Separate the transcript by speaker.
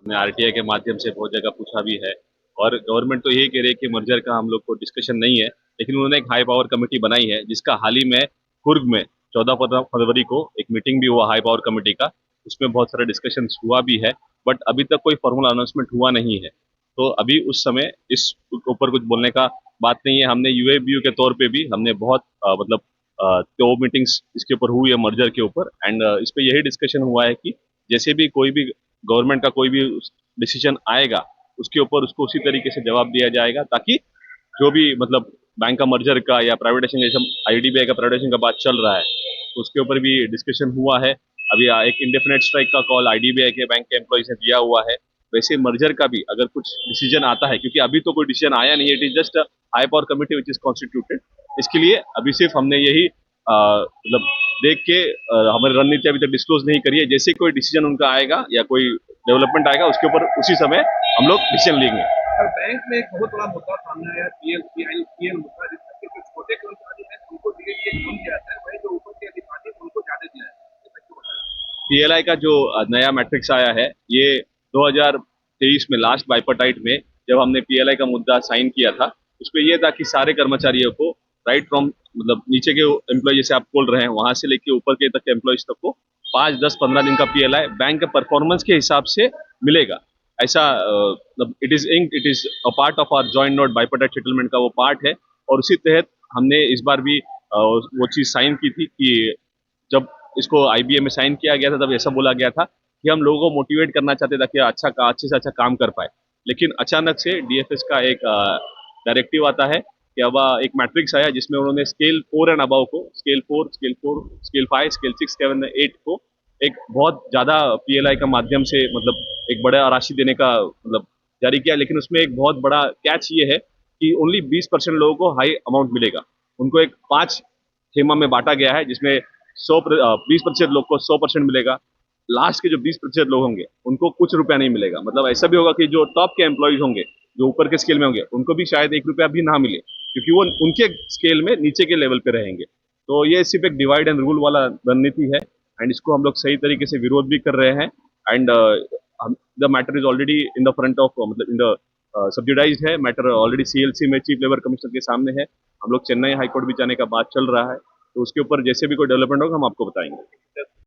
Speaker 1: हमने आरटीआई के माध्यम से बहुत जगह पूछा भी है और गवर्नमेंट तो यही कह रही है कि मर्जर का हम लोग को डिस्कशन नहीं है, लेकिन उन्होंने एक हाई पावर कमेटी बनाई है जिसका हाल ही में कुर्ग में 14 फरवरी को एक मीटिंग भी हुआ हाई पावर कमेटी का। उसमें बहुत सारा डिस्कशन हुआ भी है, बट अभी तक कोई फॉर्मल अनाउंसमेंट हुआ नहीं है। तो अभी उस समय इस ऊपर कुछ बोलने का बात नहीं है। हमने यूएबीयू के तौर पे भी हमने बहुत मतलब 2 मीटिंग्स इसके ऊपर हुई है मर्जर के ऊपर, एंड इस पे यही डिस्कशन हुआ है कि जैसे भी कोई भी गवर्नमेंट का कोई भी डिसीजन आएगा उसके ऊपर उसको उसी तरीके से जवाब दिया जाएगा, ताकि जो भी मतलब बैंक का मर्जर का या प्राइवेटाइजेशन का, जैसे आईडीबीआई का प्राइवेटाइजेशन का बात चल रहा है तो उसके ऊपर भी डिस्कशन हुआ है। अभी एक इंडेफिनेट स्ट्राइक का कॉल आईडीबीआई के बैंक के एम्प्लॉइज ने दिया हुआ है। वैसे मर्जर का भी अगर कुछ डिसीजन आता है, क्योंकि अभी तो कोई डिसीजन आया नहीं है, it is just high power committee which is constituted. इसके लिए अभी सिर्फ हमने यही मतलब देख के हमारी रणनीति अभी तक डिस्क्लोज नहीं करी है। जैसे कोई डिसीजन उनका आएगा या कोई डेवलपमेंट आएगा उसके ऊपर उसी समय हम लोग डिसीजन लेंगे।
Speaker 2: और बैंक में एक बहुत बड़ा मुद्दा सामने आया, पीएल मुद्दा, जिसमें कि जो छोटे कर्मचारी हैं उनको धीरे धीरे कम किया जाता है, वही जो ऊपर के अधिकारी हैं उनको ज्यादा दिया जाता है। ये सच बताया।
Speaker 1: पीएलआई का जो नया मैट्रिक्स आया है ये 2023 में लास्ट बाइपर्टाइट में जब हमने पीएलआई का मुद्दा साइन किया था, उसमें ये था कि सारे कर्मचारियों को राइट फ्रॉम मतलब नीचे के एम्प्लॉय जैसे आप बोल रहे हैं वहां से लेके ऊपर के तक के एम्प्लॉयज तक को 5, 10, 15 दिन का पीएलआई बैंक के परफॉर्मेंस के हिसाब से मिलेगा। ऐसा मतलब it is a part of our joint note bipartite settlement का वो पार्ट है। और उसी तहत हमने इस बार भी वो चीज साइन की थी कि जब इसको आईबीए में साइन किया गया था तब ऐसा बोला गया था कि हम लोगों को मोटिवेट करना चाहते थे कि अच्छे से अच्छा काम कर पाए। लेकिन अचानक से डीएफएस का एक डायरेक्टिव आता है कि अब एक मैट्रिक्स आया जिसमें उन्होंने स्केल 4 एंड अबव को स्केल 5 स्केल 6 7 8 को एक बहुत ज्यादा पीएलआई का माध्यम से मतलब एक बड़ा राशि देने का मतलब जारी किया। लेकिन उसमें एक बहुत बड़ा कैच ये है कि ओनली 20% लोगों को हाई अमाउंट मिलेगा। उनको एक 5 खेमा में बांटा गया है जिसमें 20% लोग को 100% मिलेगा। लास्ट के जो 20% लोग होंगे उनको कुछ रुपया नहीं मिलेगा। मतलब ऐसा भी होगा कि जो टॉप के एम्प्लॉयज होंगे जो ऊपर के स्केल में होंगे उनको भी शायद 1 रुपया भी ना मिले, क्योंकि वो उनके स्केल में नीचे के लेवल पे रहेंगे। तो ये सिर्फ एक डिवाइड एंड रूल वाला रणनीति है, एंड इसको हम लोग सही तरीके से विरोध भी कर रहे हैं। And the matter is already in the front of मतलब इन द सब्सिडाइज है मैटर ऑलरेडी सीएलसी में चीफ लेबर कमिश्नर के सामने है। हम लोग चेन्नई हाईकोर्ट भी जाने का बात चल रहा है, तो उसके ऊपर जैसे भी कोई डेवलपमेंट होगा हम आपको बताएंगे।